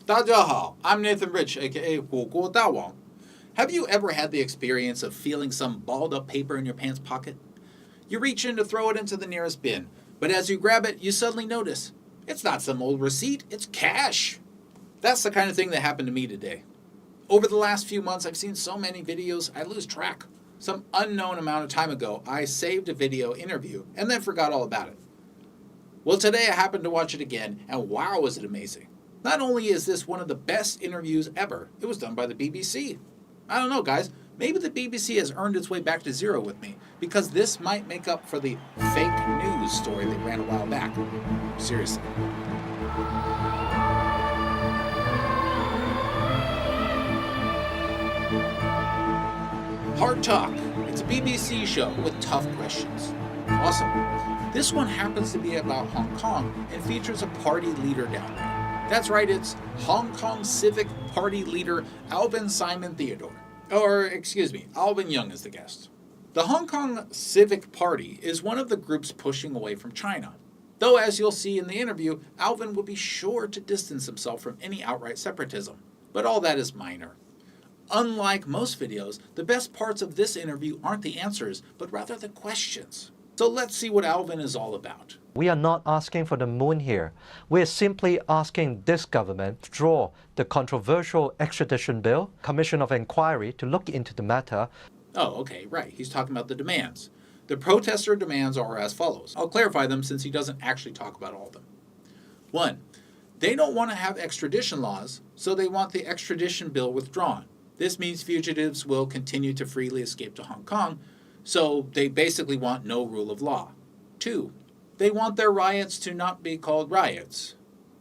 大家好, I'm Nathan Rich, aka 火锅大王. Have you ever had the experience of feeling some balled up paper in your pants pocket? You reach in to throw it into the nearest bin, but as you grab it, you suddenly notice it's not some old receipt, it's cash. That's the kind of thing that happened to me today. Over the last few months, I've seen so many videos, I lose track. Some unknown amount of time ago, I saved a video interview and then forgot all about it. Well, today I happened to watch it again, and wow, was it amazing. Not only is this one of the best interviews ever, it was done by the BBC. I don't know, guys. Maybe the BBC has earned its way back to zero with me, because this might make up for the fake news story they ran a while back. Seriously. Hard Talk. It's a BBC show with tough questions. Awesome. This one happens to be about Hong Kong and features a party leader down there. That's right, it's Hong Kong Civic Party leader Alvin Simon Theodore. Alvin Yeung is the guest. The Hong Kong Civic Party is one of the groups pushing away from China. Though, as you'll see in the interview, Alvin will be sure to distance himself from any outright separatism. But all that is minor. Unlike most videos, the best parts of this interview aren't the answers, but rather the questions. So let's see what Alvin is all about. We are not asking for the moon here. We are simply asking this government to draw the controversial extradition bill, commission of inquiry to look into the matter. Oh, okay, right. He's talking about the demands. The protester demands are as follows. I'll clarify them since he doesn't actually talk about all of them. 1. They don't want to have extradition laws, so they want the extradition bill withdrawn. This means fugitives will continue to freely escape to Hong Kong, so they basically want no rule of law. 2. They want their riots to not be called riots.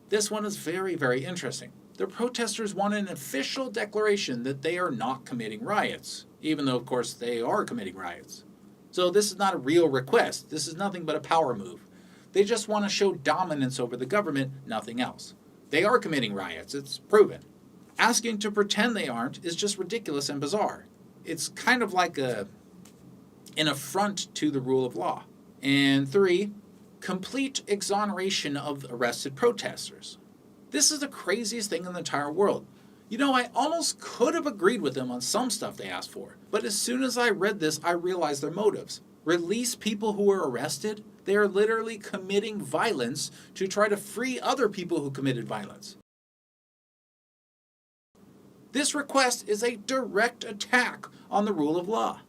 This one is very, very interesting. The protesters want an official declaration that they are not committing riots, even though, of course, they are committing riots. So this is not a real request. This is nothing but a power move. They just want to show dominance over the government, nothing else. They are committing riots. It's proven. Asking to pretend they aren't is just ridiculous and bizarre. It's kind of like an affront to the rule of law. And 3, complete exoneration of arrested protesters. This is the craziest thing in the entire world. You know, I almost could have agreed with them on some stuff they asked for, but as soon as I read this, I realized their motives. Release people who were arrested? They are literally committing violence to try to free other people who committed violence. This request is a direct attack on the rule of law.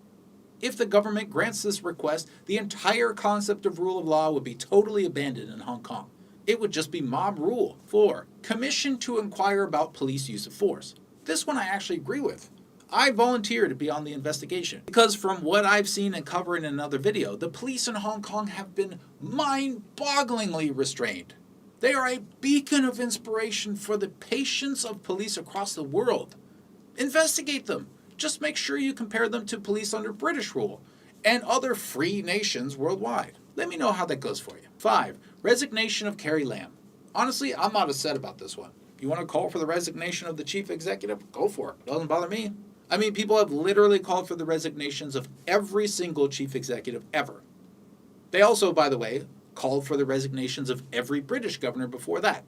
If the government grants this request, the entire concept of rule of law would be totally abandoned in Hong Kong. It would just be mob rule. 4. Commission to inquire about police use of force. This one I actually agree with. I volunteer to be on the investigation because from what I've seen and covered in another video, the police in Hong Kong have been mind-bogglingly restrained. They are a beacon of inspiration for the patience of police across the world. Investigate them. Just make sure you compare them to police under British rule and other free nations worldwide. Let me know how that goes for you. 5. Resignation of Carrie Lam. Honestly, I'm not upset about this one. You want to call for the resignation of the chief executive? Go for it. Doesn't bother me. I mean, people have literally called for the resignations of every single chief executive ever. They also, by the way, called for the resignations of every British governor before that,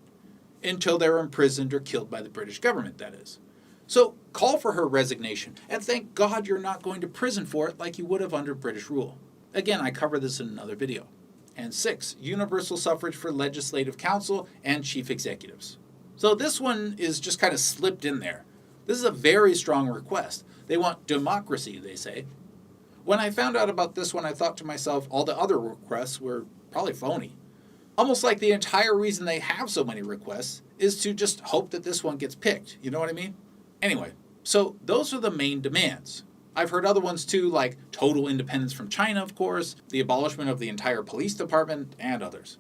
until they were imprisoned or killed by the British government, that is. So call for her resignation, and thank God you're not going to prison for it like you would have under British rule. Again, I cover this in another video. And 6, universal suffrage for legislative council and chief executives. So this one is just kind of slipped in there. This is a very strong request. They want democracy, they say. When I found out about this one, I thought to myself, all the other requests were probably phony. Almost like the entire reason they have so many requests is to just hope that this one gets picked. You know what I mean? Anyway, so those are the main demands. I've heard other ones too, like total independence from China, of course, the abolishment of the entire police department, and others.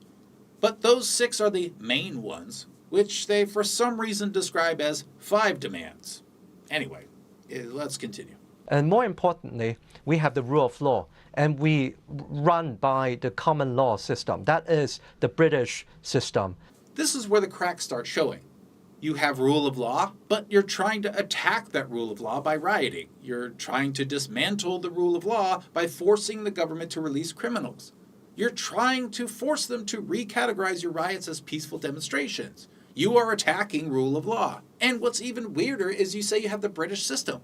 But those 6 are the main ones, which they for some reason describe as 5 demands. Anyway, let's continue. And more importantly, we have the rule of law, and we run by the common law system. That is the British system. This is where the cracks start showing. You have rule of law, but you're trying to attack that rule of law by rioting. You're trying to dismantle the rule of law by forcing the government to release criminals. You're trying to force them to recategorize your riots as peaceful demonstrations. You are attacking rule of law. And what's even weirder is you say you have the British system.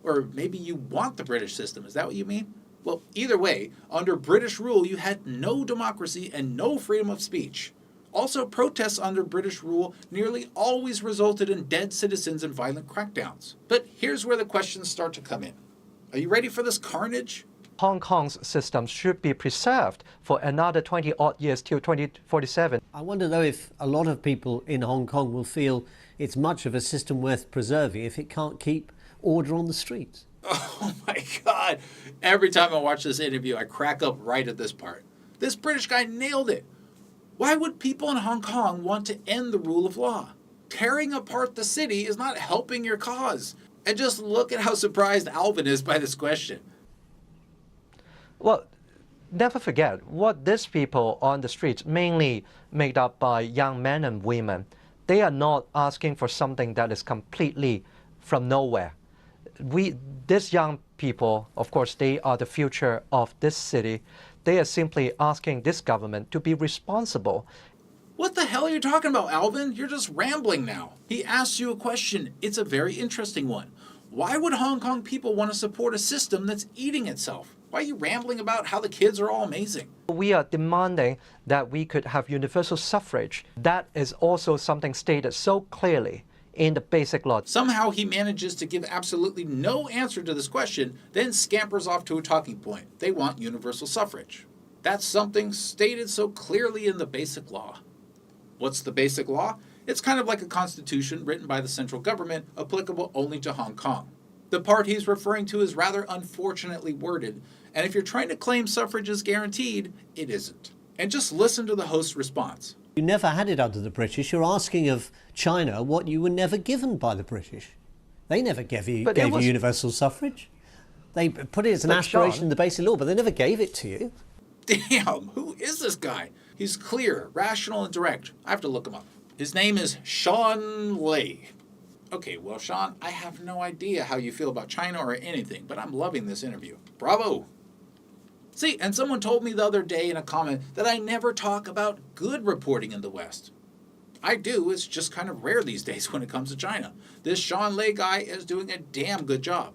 Or maybe you want the British system. Is that what you mean? Well, either way, under British rule, you had no democracy and no freedom of speech. Also, protests under British rule nearly always resulted in dead citizens and violent crackdowns. But here's where the questions start to come in. Are you ready for this carnage? Hong Kong's system should be preserved for another 20-odd years till 2047. I wonder, though, if a lot of people in Hong Kong will feel it's much of a system worth preserving if it can't keep order on the streets. Oh my God. Every time I watch this interview, I crack up right at this part. This British guy nailed it. Why would people in Hong Kong want to end the rule of law? Tearing apart the city is not helping your cause. And just look at how surprised Alvin is by this question. Well, never forget what these people on the streets, mainly made up by young men and women, they are not asking for something that is completely from nowhere. These young people, of course, they are the future of this city. They are simply asking this government to be responsible. What the hell are you talking about, Alvin? You're just rambling now. He asked you a question. It's a very interesting one. Why would Hong Kong people want to support a system that's eating itself? Why are you rambling about how the kids are all amazing? We are demanding that we could have universal suffrage. That is also something stated so clearly in the Basic Law. Somehow he manages to give absolutely no answer to this question, then scampers off to a talking point. They want universal suffrage. That's something stated so clearly in the Basic Law. What's the Basic Law? It's kind of like a constitution written by the central government, applicable only to Hong Kong. The part he's referring to is rather unfortunately worded, and if you're trying to claim suffrage is guaranteed, it isn't. And just listen to the host's response. You never had it under the British. You're asking of China what you were never given by the British. They never gave you universal suffrage. They put it as an aspiration in the Basic Law, but they never gave it to you. Damn, who is this guy? He's clear, rational, and direct. I have to look him up. His name is Sean Lei. Okay, well, Sean, I have no idea how you feel about China or anything, but I'm loving this interview. Bravo! See, and someone told me the other day in a comment that I never talk about good reporting in the West. I do, it's just kind of rare these days when it comes to China. This Sean Lei guy is doing a damn good job.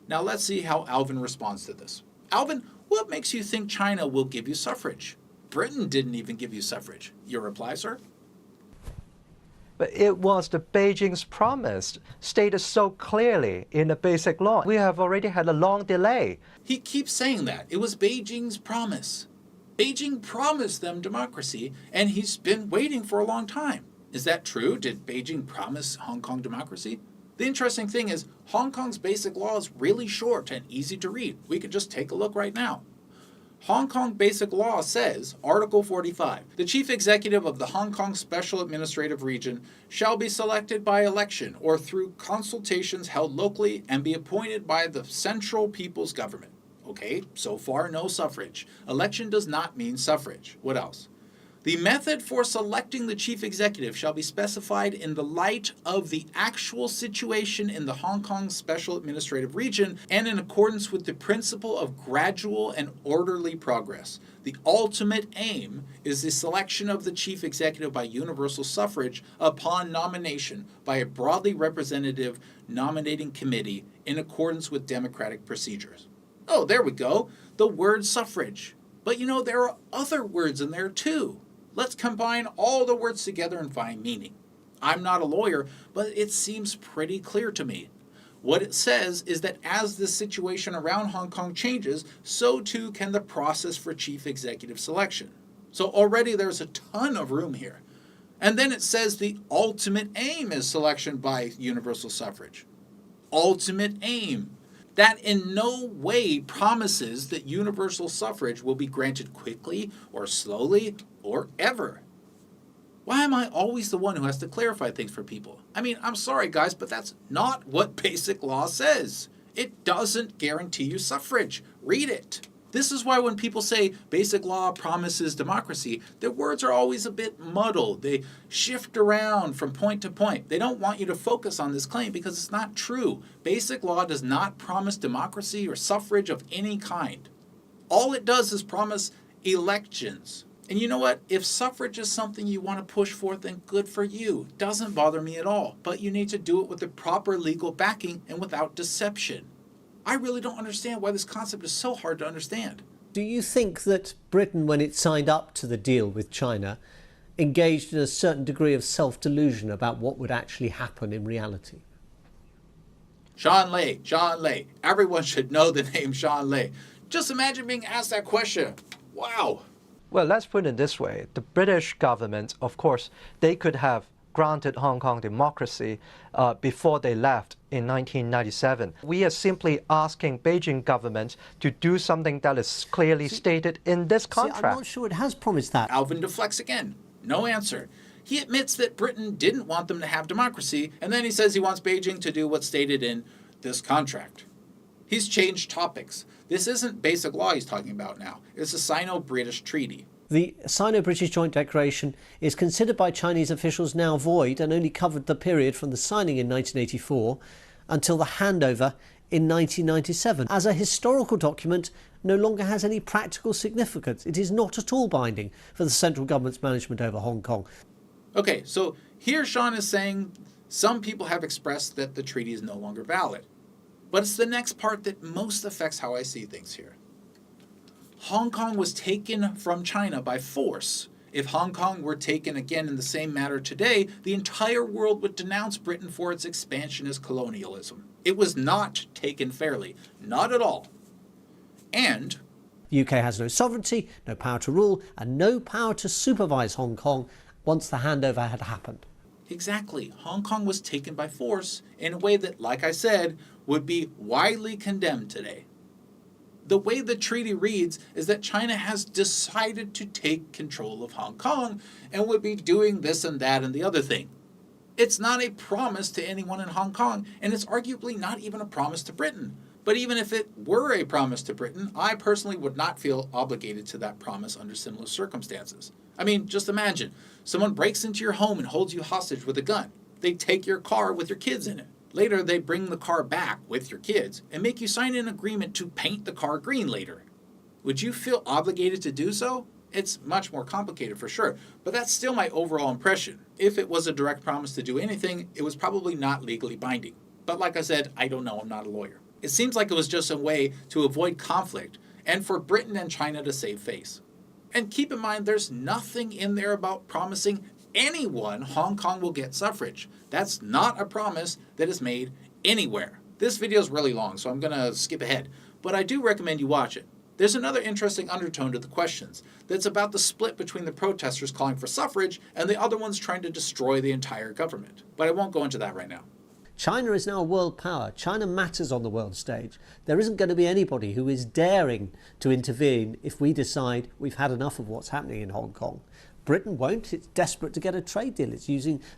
Now let's see how Alvin responds to this. Alvin, what makes you think China will give you suffrage? Britain didn't even give you suffrage. Your reply, sir? But it was the Beijing's promise, stated so clearly in the Basic Law. We have already had a long delay. He keeps saying that. It was Beijing's promise. Beijing promised them democracy, and he's been waiting for a long time. Is that true? Did Beijing promise Hong Kong democracy? The interesting thing is, Hong Kong's Basic Law is really short and easy to read. We could just take a look right now. Hong Kong Basic Law says, Article 45, the Chief Executive of the Hong Kong Special Administrative Region shall be selected by election or through consultations held locally and be appointed by the Central People's Government. Okay, so far no suffrage. Election does not mean suffrage. What else? The method for selecting the chief executive shall be specified in the light of the actual situation in the Hong Kong Special Administrative Region and in accordance with the principle of gradual and orderly progress. The ultimate aim is the selection of the chief executive by universal suffrage upon nomination by a broadly representative nominating committee in accordance with democratic procedures. Oh, there we go. The word suffrage. But you know, there are other words in there too. Let's combine all the words together and find meaning. I'm not a lawyer, but it seems pretty clear to me. What it says is that as the situation around Hong Kong changes, so too can the process for chief executive selection. So already there's a ton of room here. And then it says the ultimate aim is selection by universal suffrage. Ultimate aim. That in no way promises that universal suffrage will be granted quickly or slowly or ever. Why am I always the one who has to clarify things for people? I mean, I'm sorry guys, but that's not what Basic Law says. It doesn't guarantee you suffrage. Read it. This is why when people say Basic Law promises democracy, their words are always a bit muddled. They shift around from point to point. They don't want you to focus on this claim because it's not true. Basic Law does not promise democracy or suffrage of any kind. All it does is promise elections. And you know what? If suffrage is something you want to push for, then good for you. Doesn't bother me at all. But you need to do it with the proper legal backing and without deception. I really don't understand why this concept is so hard to understand. Do you think that Britain, when it signed up to the deal with China, engaged in a certain degree of self-delusion about what would actually happen in reality? Sean Lay. Everyone should know the name Sean Lay. Just imagine being asked that question. Wow. Well, let's put it this way. The British government, of course, they could have granted Hong Kong democracy before they left in 1997. We are simply asking Beijing government to do something that is clearly stated in this contract. I'm not sure it has promised that. Alvin deflects again. No answer. He admits that Britain didn't want them to have democracy, and then he says he wants Beijing to do what's stated in this contract. He's changed topics. This isn't basic law he's talking about now. It's a Sino-British treaty. The Sino-British Joint Declaration is considered by Chinese officials now void and only covered the period from the signing in 1984 until the handover in 1997. As a historical document, no longer has any practical significance. It is not at all binding for the central government's management over Hong Kong. Okay, so here Sean is saying some people have expressed that the treaty is no longer valid. But it's the next part that most affects how I see things here. Hong Kong was taken from China by force. If Hong Kong were taken again in the same manner today, the entire world would denounce Britain for its expansionist colonialism. It was not taken fairly. Not at all. And the UK has no sovereignty, no power to rule, and no power to supervise Hong Kong once the handover had happened. Exactly. Hong Kong was taken by force in a way that, like I said, would be widely condemned today. The way the treaty reads is that China has decided to take control of Hong Kong and would be doing this and that and the other thing. It's not a promise to anyone in Hong Kong, and it's arguably not even a promise to Britain. But even if it were a promise to Britain, I personally would not feel obligated to that promise under similar circumstances. I mean, just imagine, someone breaks into your home and holds you hostage with a gun. They take your car with your kids in it. Later, they bring the car back with your kids and make you sign an agreement to paint the car green later. Would you feel obligated to do so? It's much more complicated for sure, but that's still my overall impression. If it was a direct promise to do anything, it was probably not legally binding. But like I said, I don't know, I'm not a lawyer. It seems like it was just a way to avoid conflict and for Britain and China to save face. And keep in mind, there's nothing in there about promising anyone Hong Kong will get suffrage. That's not a promise that is made anywhere. This video is really long, so I'm going to skip ahead, but I do recommend you watch it. There's another interesting undertone to the questions that's about the split between the protesters calling for suffrage and the other ones trying to destroy the entire government. But I won't go into that right now. China is now a world power. China matters on the world stage. There isn't going to be anybody who is daring to intervene if we decide we've had enough of what's happening in Hong Kong. Britain won't. It's desperate to get a trade deal. It's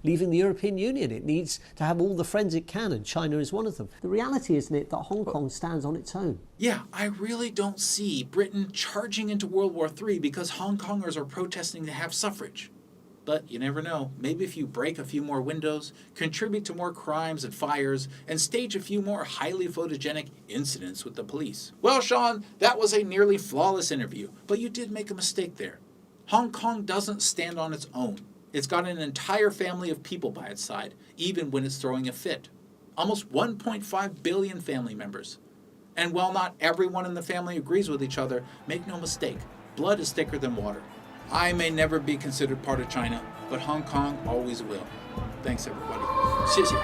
leaving the European Union. It needs to have all the friends it can, and China is one of them. The reality, isn't it, that Hong Kong stands on its own? Yeah, I really don't see Britain charging into World War III because Hong Kongers are protesting to have suffrage. But you never know. Maybe if you break a few more windows, contribute to more crimes and fires, and stage a few more highly photogenic incidents with the police. Well, Sean, that was a nearly flawless interview, but you did make a mistake there. Hong Kong doesn't stand on its own. It's got an entire family of people by its side, even when it's throwing a fit. Almost 1.5 billion family members. And while not everyone in the family agrees with each other, make no mistake, blood is thicker than water. I may never be considered part of China, but Hong Kong always will. Thanks, everybody. 谢谢.